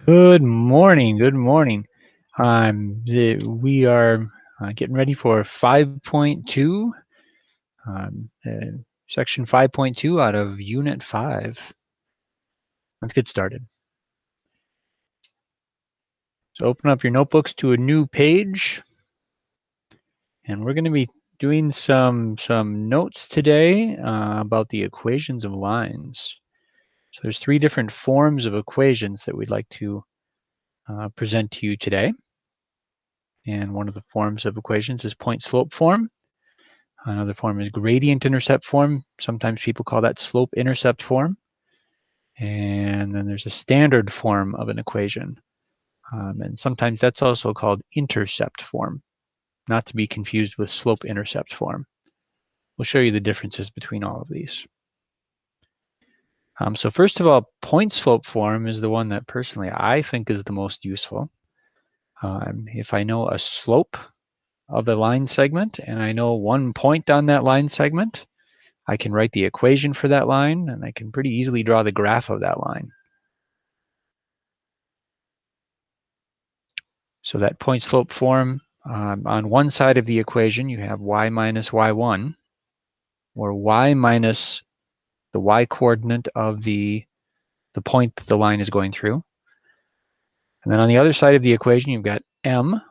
Good morning. Good morning. We are getting ready for 5.2, section 5.2 out of Unit 5. Let's get started. So open up your notebooks to a new page, and we're going to be doing some notes today about the equations of lines. So there's three different forms of equations that we'd like to present to you today. And one of the forms of equations is point-slope form. Another form is gradient-intercept form. Sometimes people call that slope-intercept form. And then there's a standard form of an equation. And sometimes that's also called intercept form, not to be confused with slope-intercept form. We'll show you the differences between all of these. So first of all, point-slope form is the one that personally I think is the most useful. If I know a slope of a line segment and I know one point on that line segment, I can write the equation for that line, and I can pretty easily draw the graph of that line. So that point-slope form, on one side of the equation, you have y minus y1, or y minus the y-coordinate of the point that the line is going through. And then on the other side of the equation, you've got m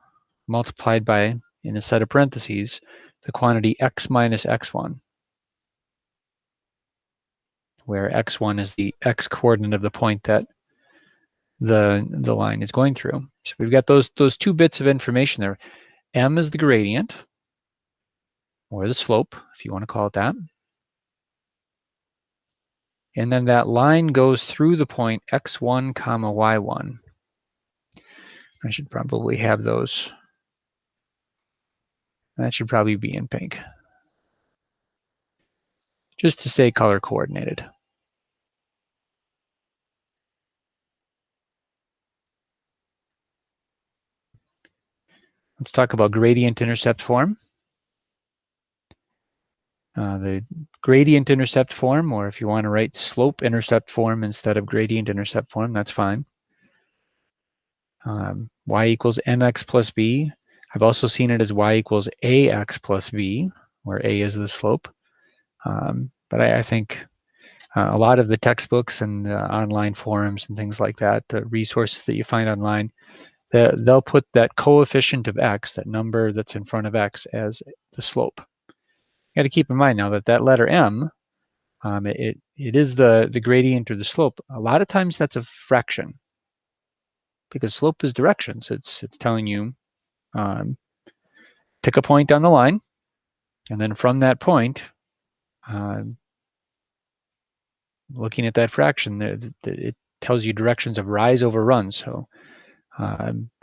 multiplied by, in a set of parentheses, the quantity x minus x1, where x1 is the x-coordinate of the point that the line is going through. So we've got those two bits of information there. M is the gradient, or the slope, if you want to call it that. And then that line goes through the point x1 comma y1. I should probably have those. That should probably be in pink, just to stay color coordinated. Let's talk about gradient-intercept form. The gradient-intercept form, or if you want to write slope-intercept form instead of gradient-intercept form, that's fine. Y equals mx plus b. I've also seen it as y equals ax plus b, where a is the slope. But I think a lot of the textbooks and online forums and things like that, the resources that you find online, they'll put that coefficient of x, that number that's in front of x, as the slope. You got to keep in mind now that that letter m, it is the gradient or the slope. A lot of times that's a fraction, because slope is directions. It's telling you pick a point on the line, and then from that point, looking at that fraction, it tells you directions of rise over run. So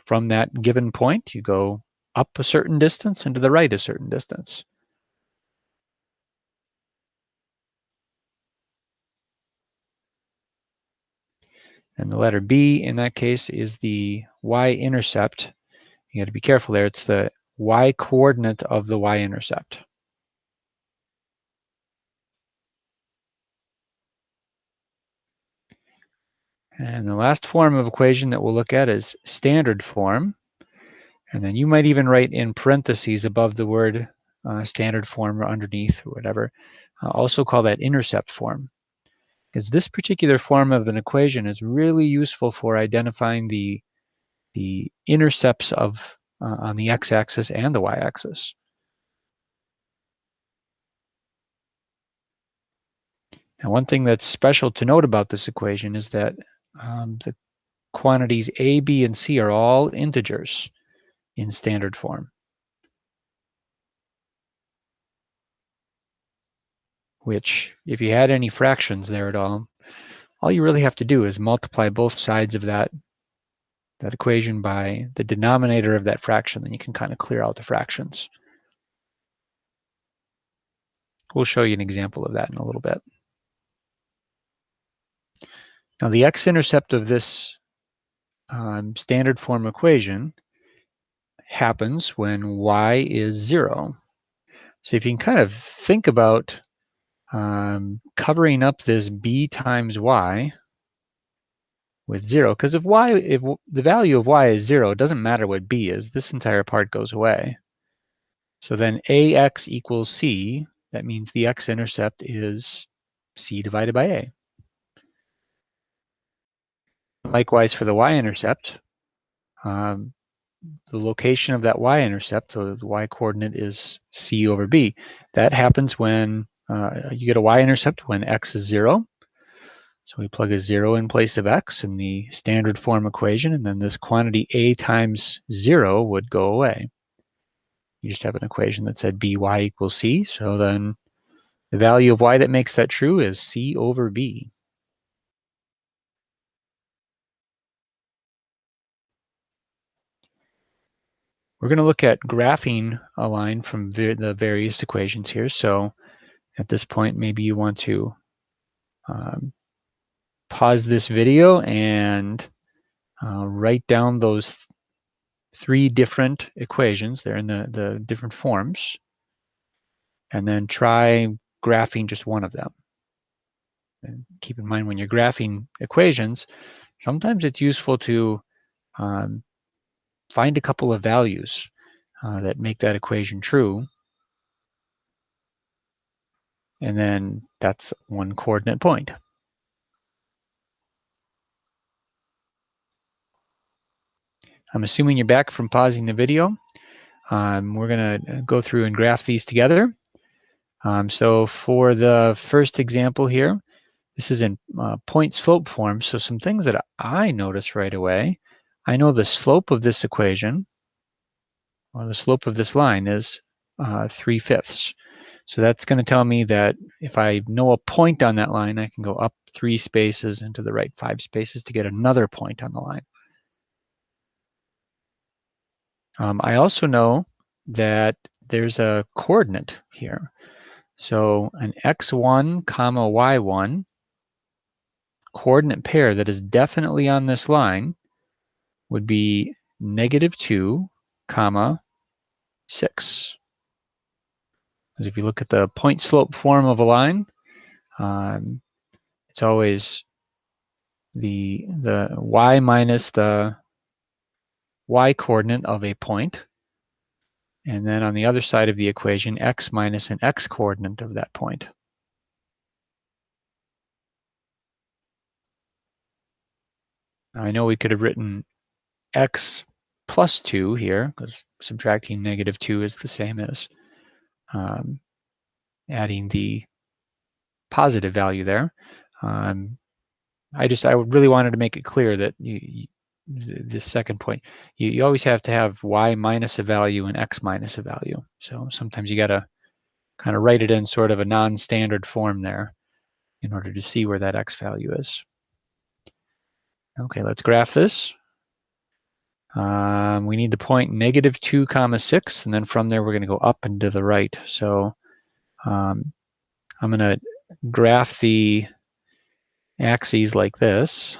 from that given point, you go up a certain distance and to the right a certain distance. And the letter B in that case is the y-intercept. You got to be careful there. It's the y-coordinate of the y-intercept. And the last form of equation that we'll look at is standard form. And then you might even write in parentheses above the word standard form or underneath or whatever. Also call that intercept form, because this particular form of an equation is really useful for identifying the intercepts of on the x-axis and the y-axis. Now, one thing that's special to note about this equation is that the quantities a, b, and c are all integers in standard form, which, if you had any fractions there at all you really have to do is multiply both sides of that equation by the denominator of that fraction. Then you can kind of clear out the fractions. We'll show you an example of that in a little bit. Now, the x-intercept of this standard form equation happens when y is 0. So if you can kind of think about covering up this b times y with 0, because if the value of y is 0, it doesn't matter what b is. This entire part goes away. So then ax equals c. That means the x-intercept is c divided by a. Likewise for the y-intercept, the location of that y-intercept, so the y-coordinate is c over b. That happens when you get a y-intercept when x is 0. So we plug a 0 in place of x in the standard form equation, and then this quantity a times 0 would go away. You just have an equation that said by equals c, so then the value of y that makes that true is c over b. We're going to look at graphing a line from the various equations here. So at this point, maybe you want to pause this video and write down those 3 different equations. They're in the different forms. And then try graphing just one of them. And keep in mind when you're graphing equations, sometimes it's useful to find a couple of values that make that equation true. And then that's one coordinate point. I'm assuming you're back from pausing the video. We're going to go through and graph these together. So for the first example here, this is in point slope form. So some things that I notice right away. I know the slope of this equation, or the slope of this line, is 3/5. So that's going to tell me that if I know a point on that line, I can go up 3 spaces and to the right 5 spaces to get another point on the line. I also know that there's a coordinate here. So an x1 comma y1 coordinate pair that is definitely on this line would be -2 comma 6. Because if you look at the point slope form of a line, it's always the y minus the y coordinate of a point, and then on the other side of the equation, x minus an x coordinate of that point. Now I know we could have written x plus 2 here, because subtracting -2 is the same as adding the positive value there. I really wanted to make it clear that this second point, you always have to have y minus a value and x minus a value. So sometimes you got to kind of write it in sort of a non-standard form there in order to see where that x value is. Okay, let's graph this. We need the point -2 comma 6, and then from there we're going to go up and to the right. So I'm going to graph the axes like this.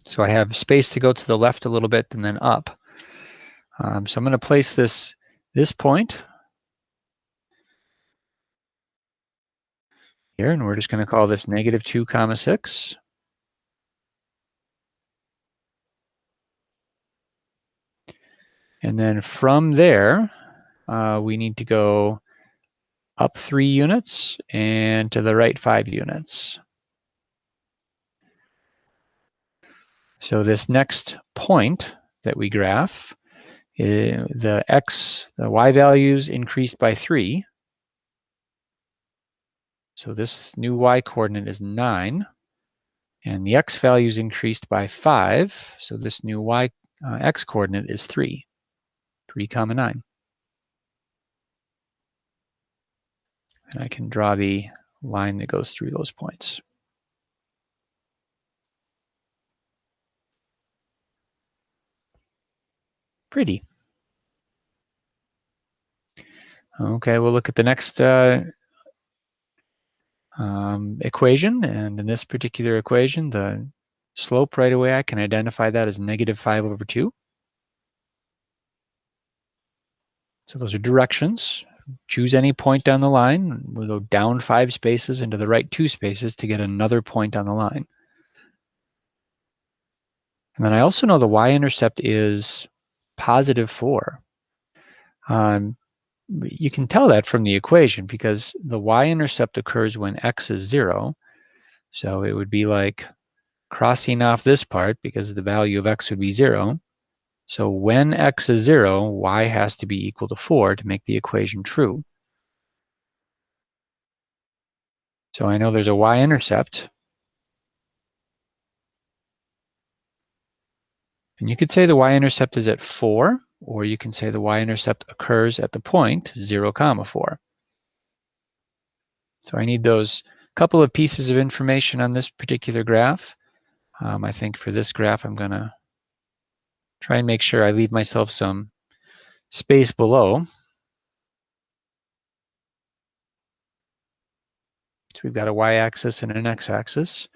So I have space to go to the left a little bit and then up. So I'm going to place this point here, and we're just going to call this -2 comma 6. And then from there, we need to go up 3 units and to the right 5 units. So this next point that we graph, the y values increased by 3. So this new y coordinate is 9. And the x values increased by 5. So this new x coordinate is 3. 3 comma 9. And I can draw the line that goes through those points. Pretty. Okay, we'll look at the next equation. And in this particular equation, the slope right away, I can identify that as -5/2. So those are directions choose any point on the line. We'll go down 5 spaces into the right 2 spaces to get another point on the line. And then I also know the y-intercept is positive 4. You can tell that from the equation because the y-intercept occurs when x is 0. So it would be like crossing off this part because the value of x would be 0. So when x is 0, y has to be equal to 4 to make the equation true. So I know there's a y-intercept. And you could say the y-intercept is at 4, or you can say the y-intercept occurs at the point 0, 4. So I need those couple of pieces of information on this particular graph. I think for this graph, I'm going to try and make sure I leave myself some space below. So we've got a y-axis and an x-axis.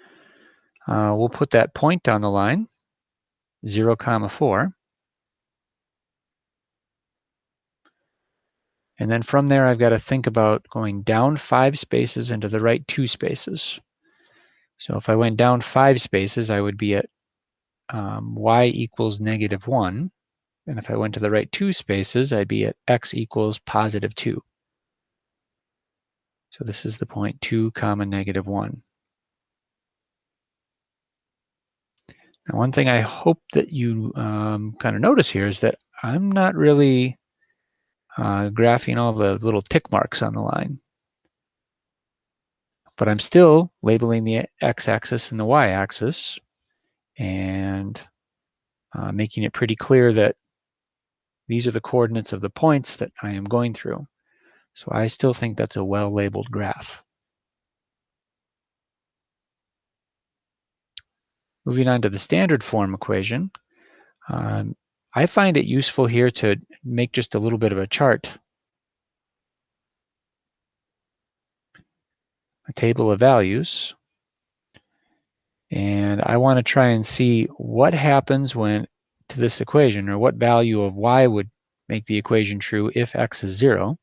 We'll put that point on the line, 0, 4. And then from there, I've got to think about going down 5 spaces into the right 2 spaces. So if I went down 5 spaces, I would be at y equals -1. And if I went to the right 2 spaces, I'd be at x equals positive 2. So this is the point 2, -1. Now, one thing I hope that you kind of notice here is that I'm not really graphing all the little tick marks on the line. But I'm still labeling the x-axis and the y-axis and making it pretty clear that these are the coordinates of the points that I am going through. So I still think that's a well-labeled graph. Moving on to the standard form equation, I find it useful here to make just a little bit of a chart, a table of values. And I want to try and see what happens when to this equation, or what value of y would make the equation true if x is 0.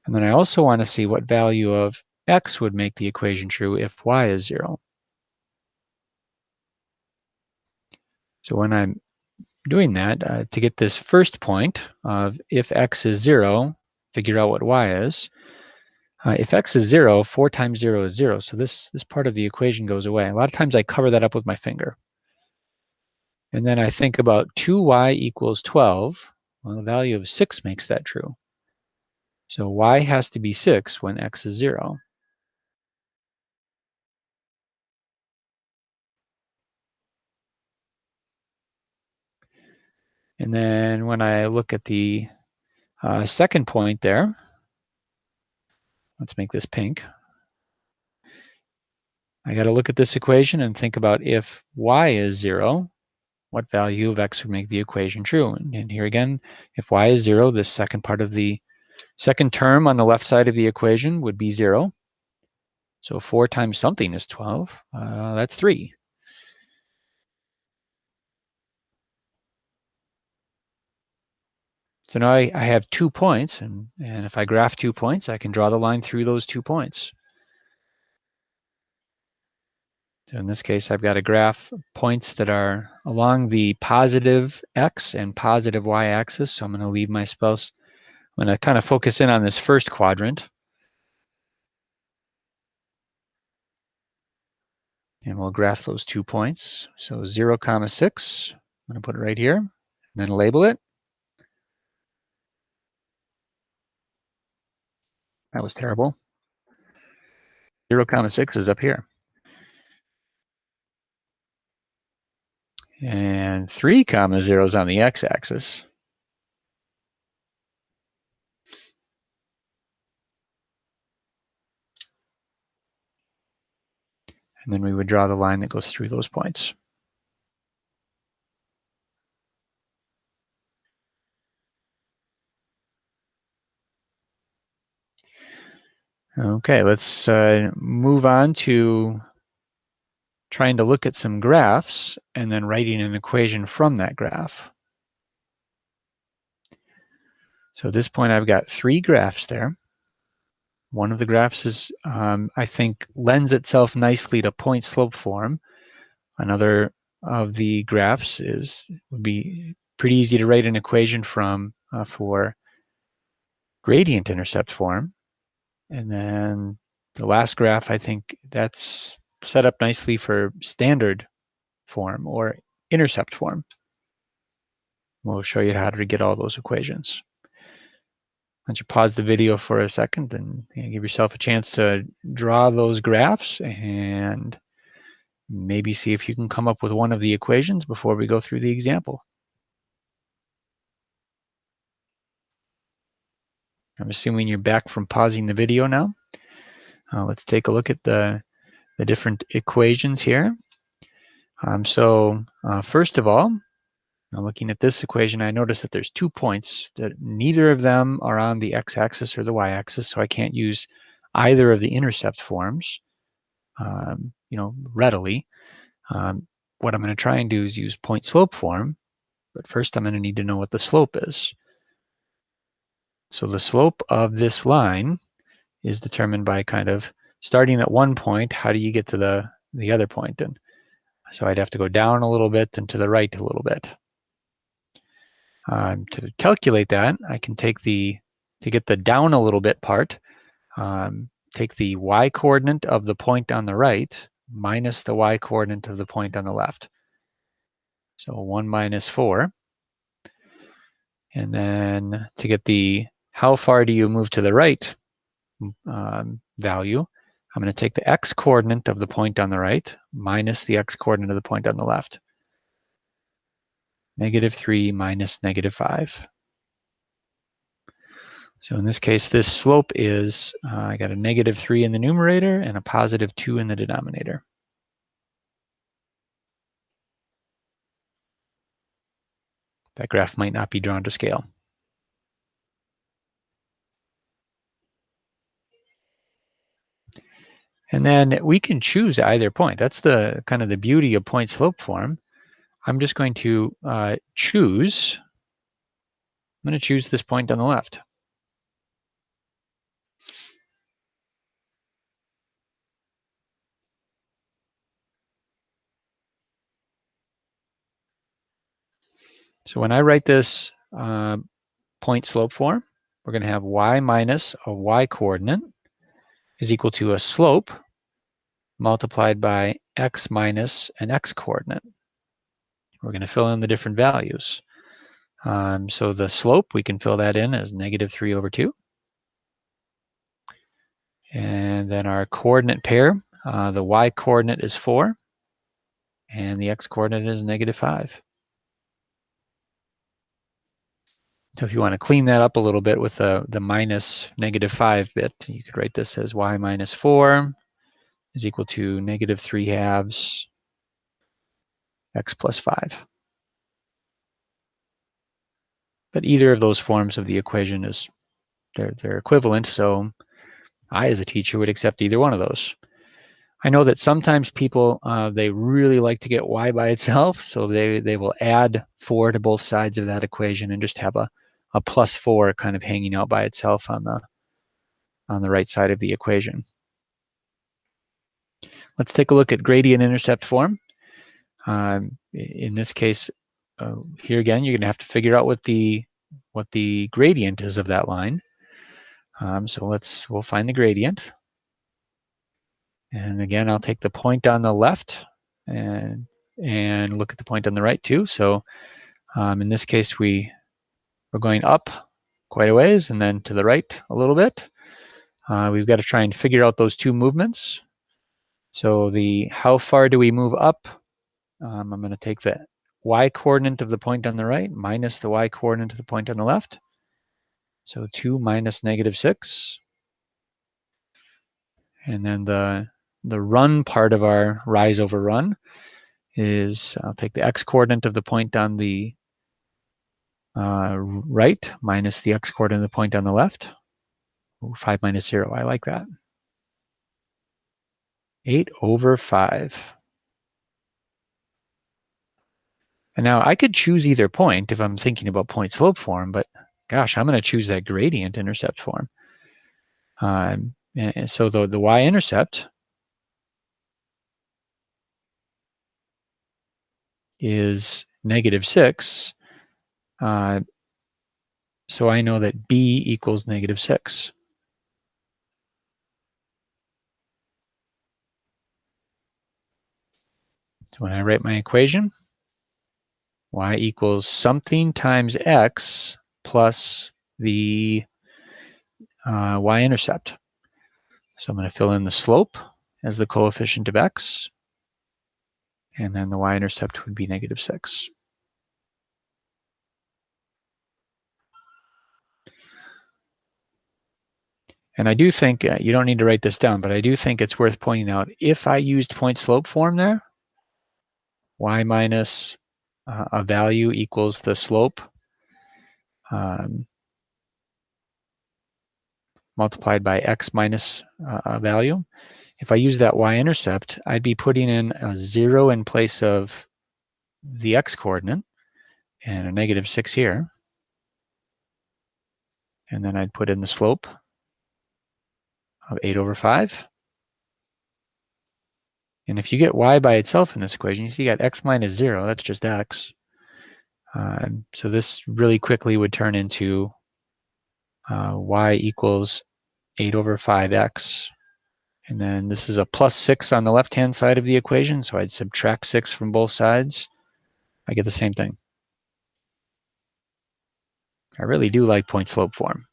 And then I also want to see what value of x would make the equation true if y is 0. So when I'm doing that, to get this first point of if x is 0, figure out what y is. If x is 0, 4 times 0 is 0. So this part of the equation goes away. A lot of times I cover that up with my finger. And then I think about 2y equals 12. Well, the value of 6 makes that true. So y has to be 6 when x is 0. And then when I look at the second point there, let's make this pink. I got to look at this equation and think about if y is 0, what value of x would make the equation true. And here again, if y is 0, this second part of the second term on the left side of the equation would be 0. So 4 times something is 12. That's 3. So now I have 2 points, and if I graph 2 points, I can draw the line through those 2 points. So in this case, I've got to graph points that are along the positive x and positive y axis. So I'm going to leave my space. I'm going to kind of focus in on this first quadrant. And we'll graph those 2 points. So 0, 6. I'm going to put it right here, and then label it. That was terrible. 0, 6 is up here. And 3, 0 is on the x-axis. And then we would draw the line that goes through those points. Okay, let's move on to trying to look at some graphs and then writing an equation from that graph. So at this point, I've got 3 graphs there. One of the graphs is, I think, lends itself nicely to point-slope form. Another of the graphs would be pretty easy to write an equation from for gradient intercept form. And then the last graph, I think that's set up nicely for standard form or intercept form. We'll show you how to get all those equations. Why don't you pause the video for a second and give yourself a chance to draw those graphs and maybe see if you can come up with one of the equations before we go through the example. I'm assuming you're back from pausing the video now. Let's take a look at the different equations here. First of all, now looking at this equation, I notice that there's 2 points that neither of them are on the x-axis or the y-axis, so I can't use either of the intercept forms, readily. What I'm going to try and do is use point-slope form, but first I'm going to need to know what the slope is. So the slope of this line is determined by kind of starting at one point, how do you get to the other point? And so I'd have to go down a little bit and to the right a little bit. To calculate that, I can to get the down a little bit part, take the y-coordinate of the point on the right minus the y-coordinate of the point on the left. So 1 minus 4. And then to get the how far do you move to the right value, I'm going to take the x-coordinate of the point on the right minus the x-coordinate of the point on the left. -3 minus -5. So in this case, this slope is, I got a -3 in the numerator and a +2 in the denominator. That graph might not be drawn to scale. And then we can choose either point. That's the kind of the beauty of point-slope form. I'm just going to choose this point on the left. So when I write this point-slope form, we're going to have y minus a y-coordinate is equal to a slope multiplied by x minus an x-coordinate. We're going to fill in the different values. So the slope, we can fill that in as -3/2. And then our coordinate pair, the y-coordinate is 4, and the x-coordinate is -5. So if you want to clean that up a little bit with the minus -5 bit, you could write this as y minus 4 is equal to -3/2 x plus 5. But either of those forms of the equation is, they're equivalent, so I as a teacher would accept either one of those. I know that sometimes people, they really like to get y by itself, so they will add 4 to both sides of that equation and just have a +4 kind of hanging out by itself on the right side of the equation. Let's take a look at gradient intercept form. In this case, here again, you're going to have to figure out what the gradient is of that line. So we'll find the gradient. And again, I'll take the point on the left and look at the point on the right too. So in this case, we're going up quite a ways and then to the right a little bit. We've got to try and figure out those two movements. So how far do we move up? I'm going to take the y-coordinate of the point on the right minus the y-coordinate of the point on the left. So 2 minus -6. And then the run part of our rise over run is, I'll take the x-coordinate of the point on the right minus the x-coordinate of the point on the left. Ooh, 5 minus 0, I like that. 8/5. And now I could choose either point if I'm thinking about point-slope form, but gosh, I'm going to choose that gradient intercept form. And so the y-intercept is -6. So I know that b equals -6. So when I write my equation, y equals something times x plus the y-intercept. So I'm going to fill in the slope as the coefficient of x, and then the y-intercept would be -6. And I do think, you don't need to write this down, but I do think it's worth pointing out, if I used point slope form there, y minus a value equals the slope multiplied by x minus a value. If I use that y-intercept, I'd be putting in a 0 in place of the x-coordinate and a -6 here. And then I'd put in the slope of 8/5. And if you get y by itself in this equation, you see you got x minus 0. That's just x. So this really quickly would turn into y equals 8/5x. And then this is a +6 on the left-hand side of the equation, so I'd subtract 6 from both sides. I get the same thing. I really do like point slope form.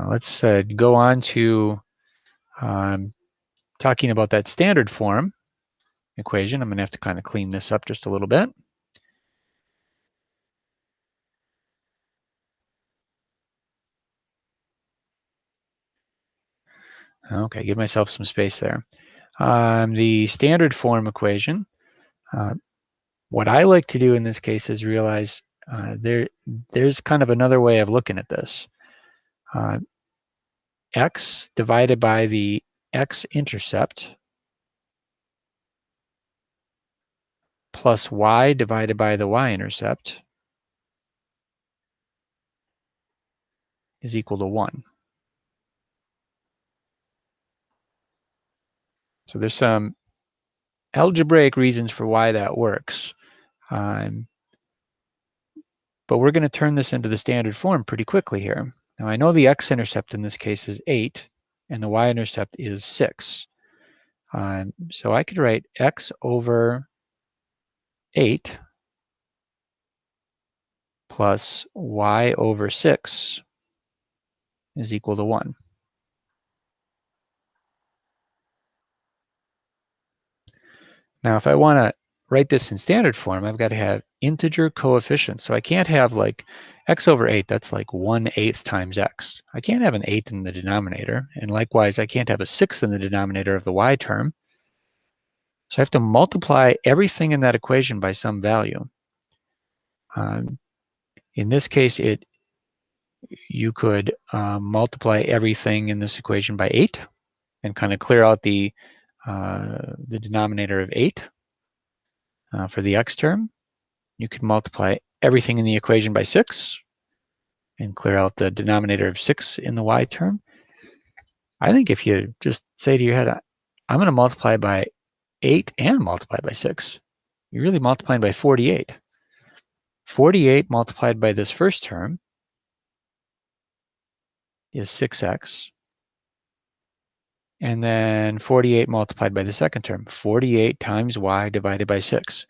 Let's go on to talking about that standard form equation. I'm going to have to kind of clean this up just a little bit. Okay, give myself some space there. The standard form equation, what I like to do in this case is realize there's kind of another way of looking at this. X divided by the x-intercept plus y divided by the y-intercept is equal to 1. So there's some algebraic reasons for why that works. But we're going to turn this into the standard form pretty quickly here. Now I know the x-intercept in this case is 8, and the y-intercept is 6. So I could write x over 8 plus y over 6 is equal to 1. Now, if I want to write this in standard form, I've got to have integer coefficients. So I can't have like x over 8, that's like 1/8 times x. I can't have an 8 in the denominator. And likewise, I can't have a 6 in the denominator of the y term. So I have to multiply everything in that equation by some value. In this case, you could multiply everything in this equation by 8 and kind of clear out the denominator of 8 for the x term. You could multiply everything in the equation by 6 and clear out the denominator of 6 in the y term. I think if you just say to your head, I'm going to multiply by 8 and multiply by 6, you're really multiplying by 48. 48 multiplied by this first term is 6x. And then 48 multiplied by the second term, 48 times y divided by 6.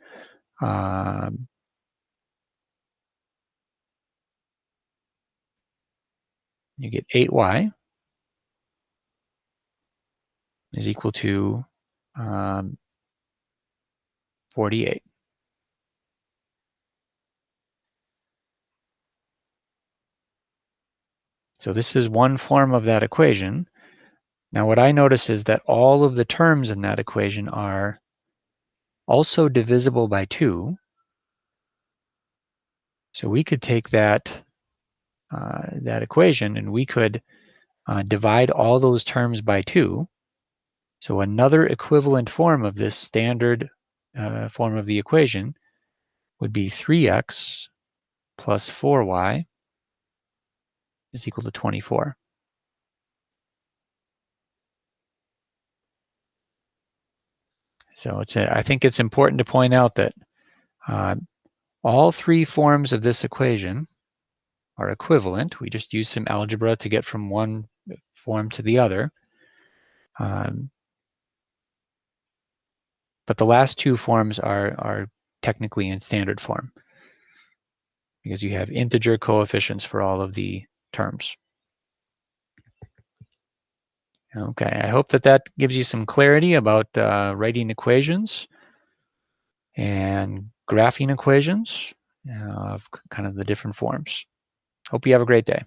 You get 8y is equal to 48. So this is one form of that equation. Now what I notice is that all of the terms in that equation are also divisible by 2. So we could take that equation and we could divide all those terms by 2. So another equivalent form of this standard form of the equation would be 3x plus 4y is equal to 24. So I think it's important to point out that all three forms of this equation are equivalent. We just use some algebra to get from one form to the other. But the last two forms are technically in standard form because you have integer coefficients for all of the terms. Okay, I hope that gives you some clarity about writing equations and graphing equations of kind of the different forms. Hope you have a great day.